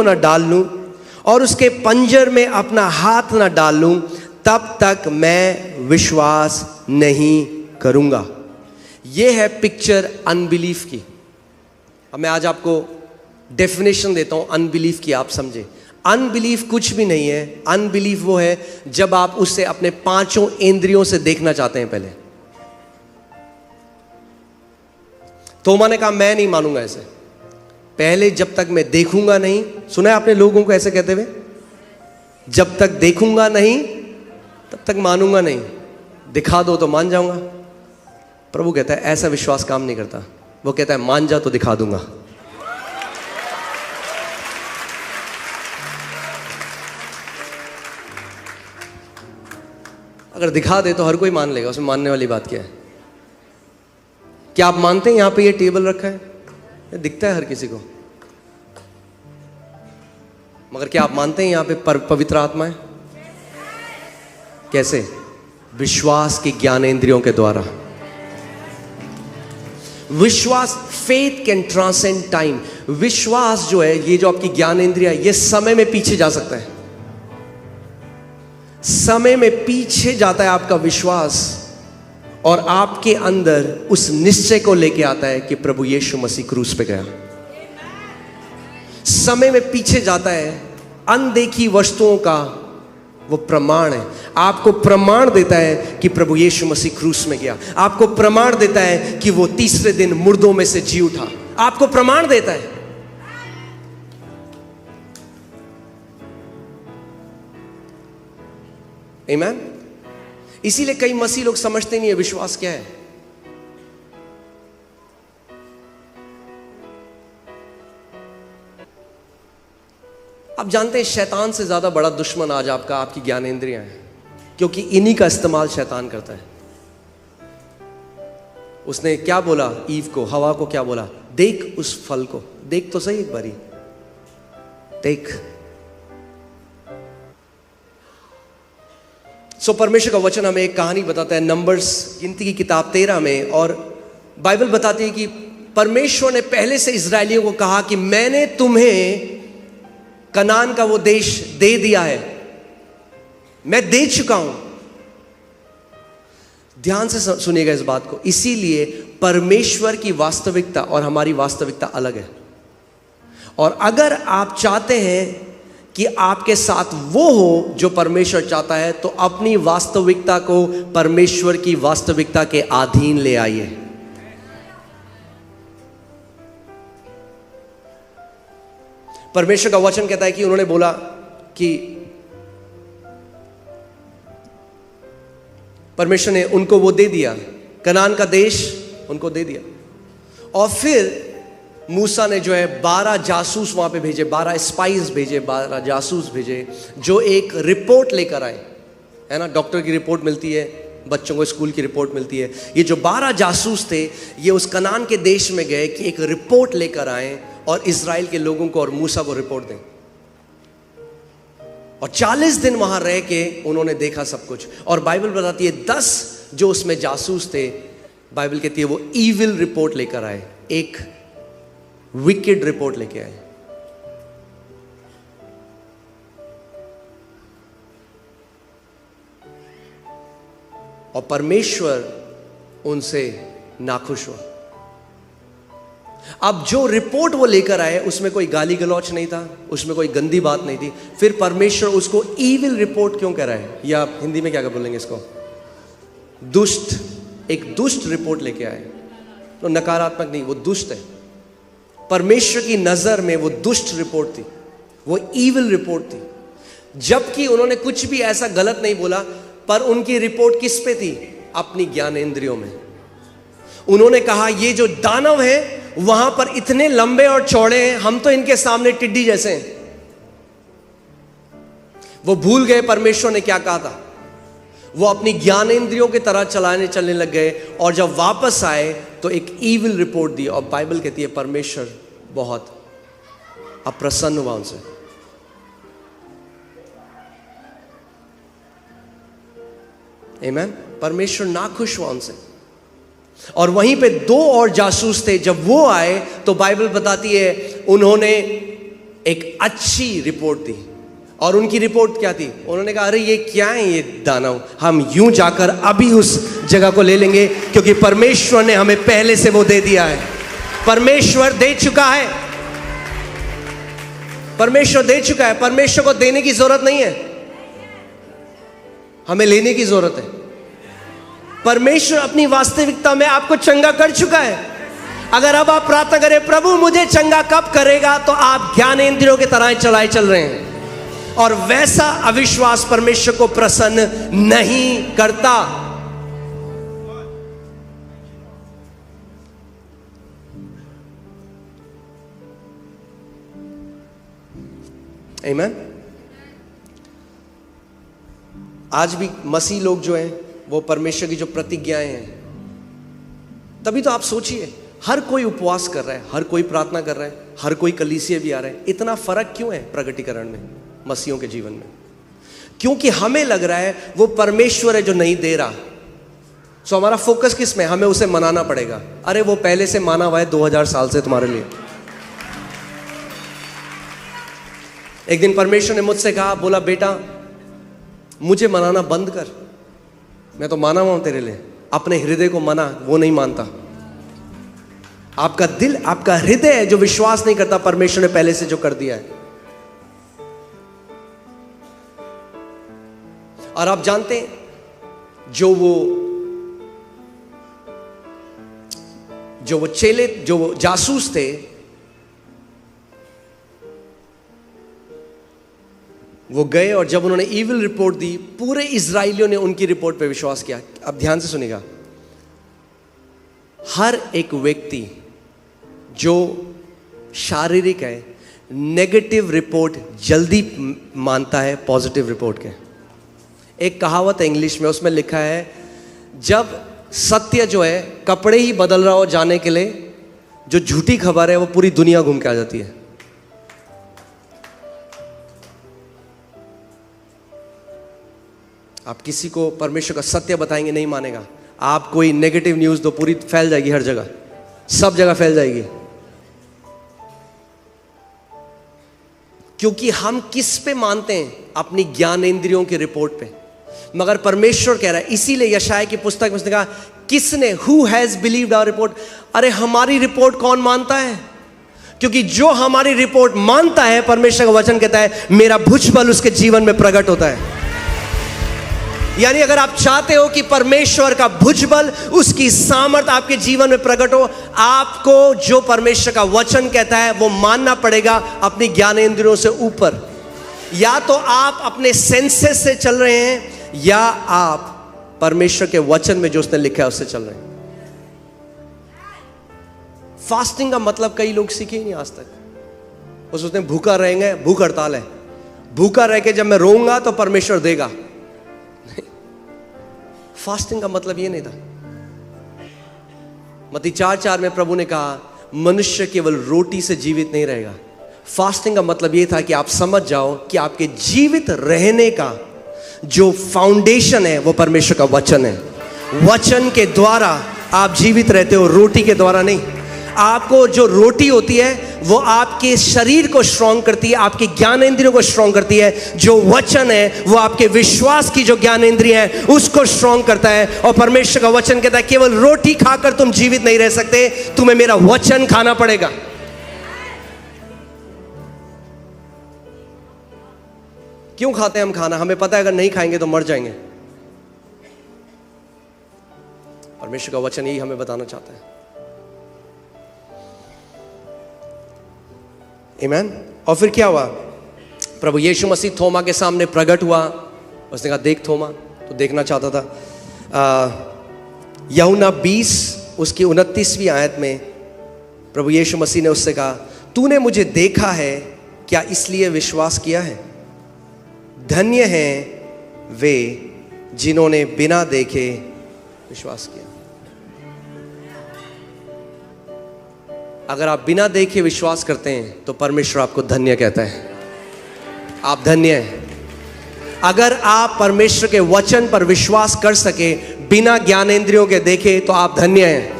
ना डाल लूं और उसके पंजर में अपना हाथ ना डाल लूं, तब तक मैं विश्वास नहीं करूंगा। यह है पिक्चर अनबिलीफ की। अब मैं आज आपको डेफिनेशन देता हूं अनबिलीफ की, आप समझे। अनबिलीफ कुछ भी नहीं है। अनबिलीफ वो है जब आप उससे अपने पांचों इंद्रियों से देखना चाहते हैं। पहले तोमा ने कहा मैं नहीं मानूंगा ऐसे। पहले जब तक मैं देखूंगा नहीं, सुना है आपने लोगों को ऐसे कहते हुए, जब तक देखूंगा नहीं तब तक मानूंगा नहीं, दिखा दो तो मान जाऊंगा। प्रभु कहता है ऐसा विश्वास काम नहीं करता। वो कहता है मान जा तो दिखा दूंगा। अगर दिखा दे तो हर कोई मान लेगा, उसमें मानने वाली बात क्या है? क्या आप मानते हैं यहां पे ये टेबल रखा है, ये दिखता है हर किसी को, मगर क्या आप मानते हैं यहां पे पवित्र आत्मा है? कैसे? विश्वास की ज्ञानेंद्रियों के द्वारा। विश्वास, फेथ कैन ट्रांसेंड टाइम। विश्वास जो है, ये जो आपकी ज्ञानेंद्रिया है, ये समय में पीछे जा सकता है। समय में पीछे जाता है आपका विश्वास, और आपके अंदर उस निश्चय को लेके आता है कि प्रभु यीशु मसीह क्रूस पे गया। समय में पीछे जाता है। अनदेखी वस्तुओं का वो प्रमाण है। आपको प्रमाण देता है कि प्रभु यीशु मसीह क्रूस में गया। आपको प्रमाण देता है कि वो तीसरे दिन मुर्दों में से जी उठा। आपको प्रमाण देता है। आमीन। इसीलिए कई मसीह लोग समझते नहीं है विश्वास क्या है। आप जानते हैं शैतान से ज्यादा बड़ा दुश्मन आज आपका आपकी ज्ञानेंद्रियां हैं, क्योंकि इन्हीं का इस्तेमाल शैतान करता है। उसने क्या बोला ईव को, हवा को क्या बोला? देख उस फल को, देख तो सही एक बारी, देख। सो परमेश्वर का वचन हमें एक कहानी बताता है, नंबर्स गिनती की किताब 13 में, और बाइबल बताती है कि परमेश्वर ने पहले से इजरायलियों को कहा कि मैंने तुम्हें कनान का वो देश दे दिया है, मैं दे चुका हूं। ध्यान से सुनिएगा इस बात को। इसीलिए परमेश्वर की वास्तविकता और हमारी वास्तविकता अलग है। और अगर आप चाहते हैं कि आपके साथ वो हो जो परमेश्वर चाहता है, तो अपनी वास्तविकता को परमेश्वर की वास्तविकता के अधीन ले आइए। परमेश्वर का वचन कहता है कि उन्होंने बोला कि परमेश्वर ने उनको वो दे दिया, कनान का देश उनको दे दिया। और फिर मूसा ने जो है 12 जासूस वहां पे भेजे, 12 स्पाइस भेजे, 12 जासूस भेजे, जो एक रिपोर्ट लेकर आए, है ना। डॉक्टर की रिपोर्ट मिलती है, बच्चों को स्कूल की रिपोर्ट मिलती है। ये जो 12 जासूस थे, ये उस कनान के देश में गए कि एक रिपोर्ट लेकर आए और इजराइल के लोगों को और मूसा को रिपोर्ट दें। और 40 दिन वहां रह के उन्होंने देखा सब कुछ। और बाइबल बताती है 10 जो उसमें जासूस थे, बाइबल कहती है वो ईविल रिपोर्ट लेकर आए, एक विकेड रिपोर्ट लेके आए। और परमेश्वर उनसे नाखुश हुआ। अब जो रिपोर्ट वो लेकर आए उसमें कोई गाली गलौच नहीं था, उसमें कोई गंदी बात नहीं थी। फिर परमेश्वर उसको ईविल रिपोर्ट क्यों कह रहा है? या आप हिंदी में क्या बोलेंगे इसको? दुष्ट, एक दुष्ट रिपोर्ट लेके आए। तो नकारात्मक नहीं, वो दुष्ट है। परमेश्वर की नजर में वो दुष्ट रिपोर्ट थी, वो ईविल रिपोर्ट थी। जबकि उन्होंने कुछ भी ऐसा गलत नहीं बोला, पर उनकी रिपोर्ट किस पे थी? अपनी ज्ञानेंद्रियों में। उन्होंने कहा ये जो दानव है वहां पर इतने लंबे और चौड़े हैं, हम तो इनके सामने टिड्डी जैसे हैं। वो भूल गए परमेश्वर ने क्या कहा था। वो अपनी ज्ञानेंद्रियों की तरह चलने लग गए, और जब वापस आए तो एक ईविल रिपोर्ट दी। और बाइबल कहती है परमेश्वर बहुत अप्रसन्न हुआ उनसे। आमीन। परमेश्वर नाखुश हुआ उनसे। और वहीं पे 2 और जासूस थे। जब वो आए तो बाइबल बताती है उन्होंने एक अच्छी रिपोर्ट दी। और उनकी रिपोर्ट क्या थी? उन्होंने कहा अरे ये क्या है ये दानव, हम यूं जाकर अभी उस जगह को ले लेंगे क्योंकि परमेश्वर ने हमें पहले से वो दे दिया है। परमेश्वर दे चुका है, परमेश्वर दे चुका है। परमेश्वर को देने की जरूरत नहीं है, हमें लेने की जरूरत है। परमेश्वर अपनी वास्तविकता में आपको चंगा कर चुका है। अगर अब आप प्रार्थना करें प्रभु मुझे चंगा कब करेगा, तो आप ज्ञानेंद्रियों की तरह चलाए चल रहे हैं, और वैसा अविश्वास परमेश्वर को प्रसन्न नहीं करता। आमीन। आज भी मसीह लोग जो हैं वो परमेश्वर की जो प्रतिज्ञाएं हैं, तभी तो आप सोचिए हर कोई उपवास कर रहा है, हर कोई प्रार्थना कर रहा है, हर कोई कलीसिया भी आ रहा है। इतना फर्क क्यों है प्रगटीकरण में, मसीहों के जीवन में? क्योंकि हमें लग रहा है वो परमेश्वर है जो नहीं दे रहा। सो हमारा फोकस किस में? हमें उसे मनाना पड़ेगा। अरे वो पहले से माना हुआ है 2000 साल से तुम्हारे लिए। एक दिन परमेश्वर ने मुझसे कहा, बोला बेटा मुझे मनाना बंद कर, मैं तो माना हुआ हूं तेरे लिए। अपने हृदय को मना, वो नहीं मानता। आपका दिल, आपका हृदय है जो विश्वास नहीं करता परमेश्वर ने पहले से जो कर दिया है। और आप जानते हैं जो वो चेले, जो वो जासूस थे, वो गए और जब उन्होंने इविल रिपोर्ट दी, पूरे इजराइलियों ने उनकी रिपोर्ट पे विश्वास किया। अब ध्यान से सुनिएगा, हर एक व्यक्ति जो शारीरिक है नेगेटिव रिपोर्ट जल्दी मानता है पॉजिटिव रिपोर्ट के। एक कहावत है इंग्लिश में, उसमें लिखा है जब सत्य जो है कपड़े ही बदल रहा हो जाने के लिए, जो झूठी खबर है वो पूरी दुनिया घूम के आ जाती है। आप किसी को परमेश्वर का सत्य बताएंगे नहीं मानेगा। आप कोई नेगेटिव न्यूज़ दो, पूरी फैल जाएगी, हर जगह, सब जगह फैल जाएगी। क्योंकि हम किस पे मानते हैं? अपनी ज्ञानेंद्रियों की रिपोर्ट पे। मगर परमेश्वर कह रहा है, इसीलिए यशायाह की पुस्तक में उसने कहा किसने, who has believed our report. अरे हमारी रिपोर्ट कौन मानता है? क्योंकि जो हमारी रिपोर्ट मानता है, परमेश्वर का वचन कहता है मेरा भुजबल उसके जीवन में प्रकट होता है। यानी अगर आप चाहते हो कि परमेश्वर का भुजबल, उसकी सामर्थ आपके जीवन में प्रकट हो, आपको जो परमेश्वर का वचन कहता है वो मानना पड़ेगा अपनी ज्ञानेंद्रियों से ऊपर। या तो आप अपने सेंसेस से चल रहे हैं, या आप परमेश्वर के वचन में जो उसने लिखा है उससे चल रहे हैं। फास्टिंग का मतलब कई लोग सीखे ही नहीं आज तक। वो सोचते हैं भूखा रहेंगे, भूख हड़ताल है, भूखा रह के जब मैं रोऊंगा तो परमेश्वर देगा। फास्टिंग का मतलब ये नहीं था। मत्ती 4:4 में प्रभु ने कहा मनुष्य केवल रोटी से जीवित नहीं रहेगा। फास्टिंग का मतलब ये था कि आप समझ जाओ कि आपके जीवित रहने का जो फाउंडेशन है वो परमेश्वर का वचन है। वचन के द्वारा आप जीवित रहते हो, रोटी के द्वारा नहीं। आपको जो रोटी होती है वो आपके शरीर को स्ट्रॉन्ग करती है, आपके ज्ञानेंद्रियों को स्ट्रॉन्ग करती है। जो वचन है वो आपके विश्वास की जो ज्ञानेंद्रिय है उसको स्ट्रॉन्ग करता है। और परमेश्वर का वचन कहता है केवल रोटी खाकर तुम जीवित नहीं रह सकते, तुम्हें मेरा वचन खाना पड़ेगा। क्यों खाते हैं हम खाना? हमें पता है अगर नहीं खाएंगे तो मर जाएंगे। परमेश्वर का वचन यही हमें बताना चाहता है। आमीन। और फिर क्या हुआ? प्रभु यीशु मसीह थोमा के सामने प्रकट हुआ। उसने कहा देख थोमा, तो देखना चाहता था। यूहन्ना 20 उसकी 29वीं आयत में प्रभु यीशु मसीह ने उससे कहा तूने मुझे देखा है, क्या इसलिए विश्वास किया है? धन्य हैं वे जिन्होंने बिना देखे विश्वास किया। अगर आप बिना देखे विश्वास करते हैं तो परमेश्वर आपको धन्य कहता है। आप धन्य हैं। अगर आप परमेश्वर के वचन पर विश्वास कर सके बिना ज्ञानेंद्रियों के देखे तो आप धन्य हैं।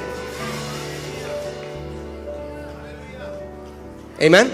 आमीन।